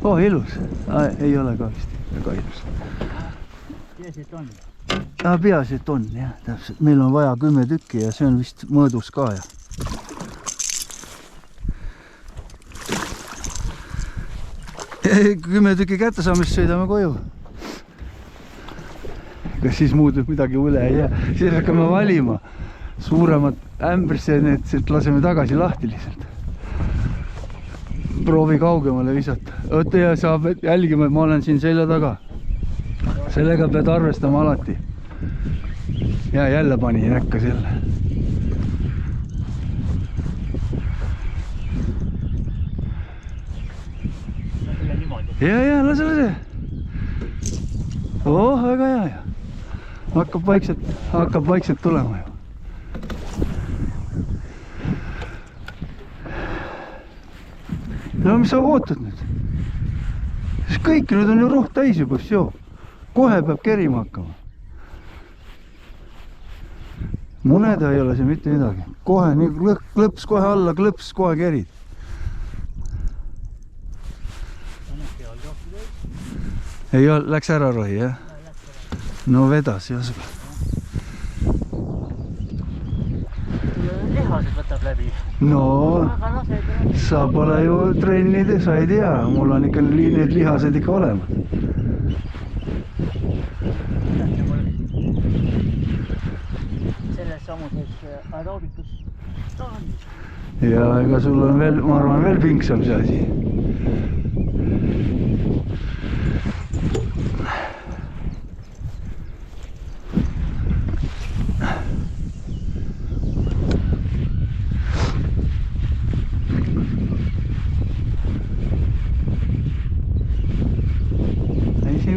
Oh, ilus. Ei ole ka vist väga ilus. Peaasi, et on. Peaasi, et on, jah, täpselt. Meil on vaja 10 tükki ja see on vist mõõdus ka, ja. 10 tükki kätte saame, siis sõidame koju. Kas siis muud midagi üle ei jää? Siis hakkame valima suuremad ämbrisse, need laseme tagasi lahti lihtsalt. Proovi kaugemale visata. Oota, ja saab jälgima, et ma olen siin selja taga. Sellega pead arvestama alati. Ja jälle pani näkkas jälle. Ja, lase. Oh, väga hea. Hakkab vaikselt tulema ju. No mis sa ootad nüüd? Siis kõik nüüd on ju roht täis juba, joo. Kohe peab kerima hakkama. Muneda ei ole see mitte midagi. Kohe nii klõps kohe alla, klõps kohe kerid. Ei ole, läks ära rohi, jah? No vedas, ei oska. Lihased võtab läbi. No, sa pole ju trennide, sa ei tea. Mul on ikka need lihased ikka olemas. Selles samuses aeroobikus staanis. Ja ega sul on veel, ma arvan, veel pingsam see asi.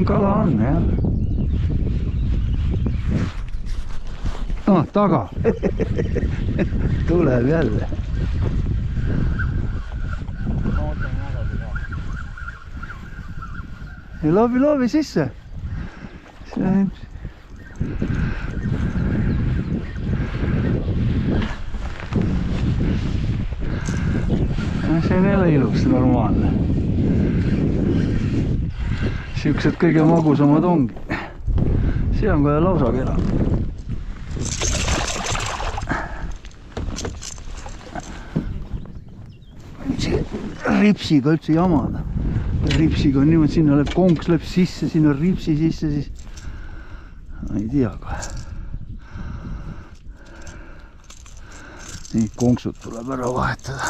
Kala on, jah. Taga. Tuleb jälle. Ja loobi sisse. See on jälle ilus, normaalne. Siuksed kõige magusamad ongi. See on kohe lausa kera. Ripsiga üldse jamada. Ripsiga on niimoodi, sinna läheb konks läheb sisse, sinna ripsi sisse, siis ei tea kohe. Nii konksud tuleb ära vahetada.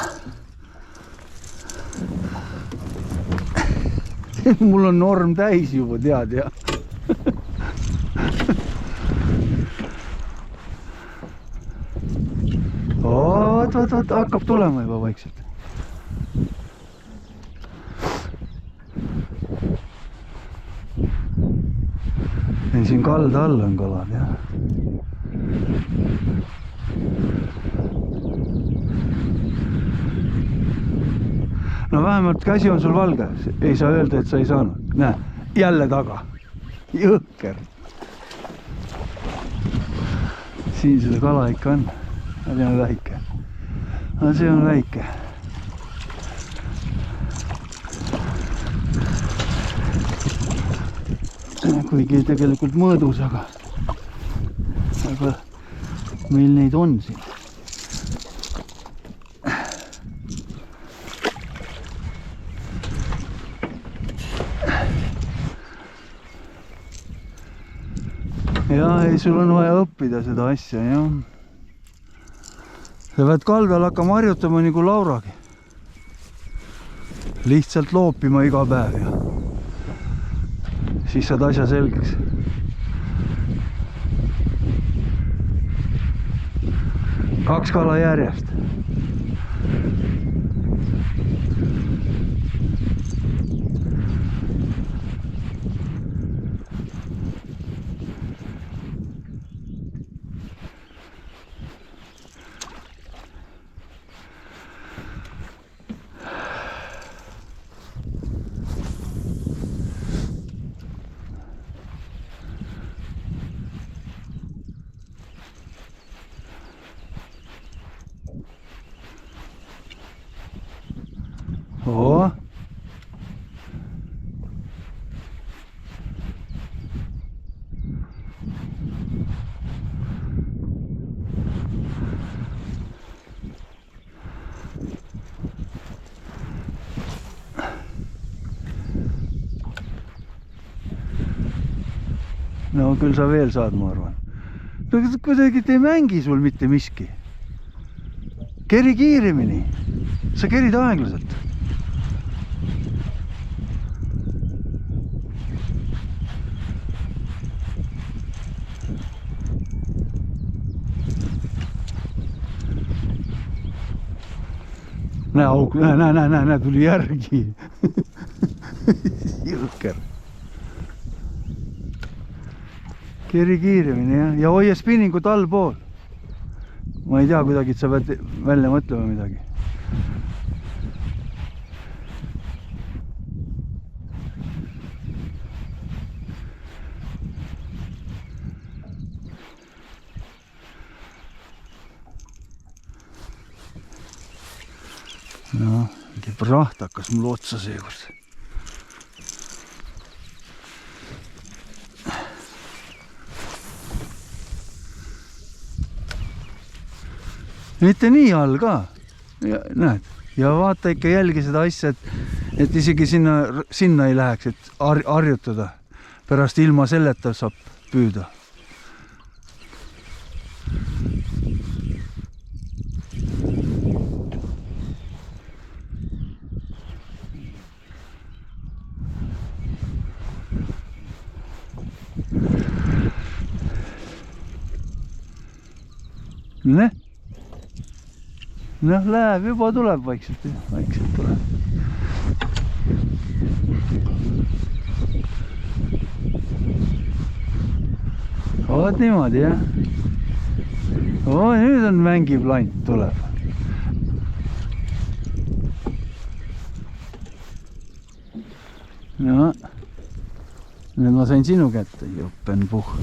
Mul on norm täis juba, tead, ja. Oot, hakkab tulema juba vaikselt. Siin kalda all on kalad, jah. No vähemalt käsi on sul valge, ei saa öelda, et sa ei saanud. Näe, jälle taga. Jõhker. Siin seda kala ikka on. See on väike. See on väike. Kuigi tegelikult mõõdus, aga meil neid on siin. Jah, ei, sul on vaja õppida seda asja, jah. Sa pead kaldal hakkama harjutama nagu Lauragi. Lihtsalt loopima iga päev, ja siis saad asja selgeks. Kaks kala järjest. No küll sa veel saad, ma arvan. Kuidagi ei mängi sul mitte miski. Keri kiiremini. Sa kerid aeglaselt. Näe auk, näe, tuli järgi. Jõhker. Keri kiiremini, jah. Ja hoia spinningut allpool. Ma ei tea kuidagi, et sa pead välja mõtlema midagi. No, mingi praht hakkas mul otsa seekord. Mitte nii all ka. Ja, näed. Ja vaata ikka jälgi seda asja, et isegi sinna ei läheks, et harjutada. Pärast ilma selleta saab püüda. Ne? Noh, läheb, juba tuleb vaikselt tuleb. Oot niimoodi, jah. Nüüd on mängib lant, tuleb. No, nüüd ma sain sinu kätte, jopen puh.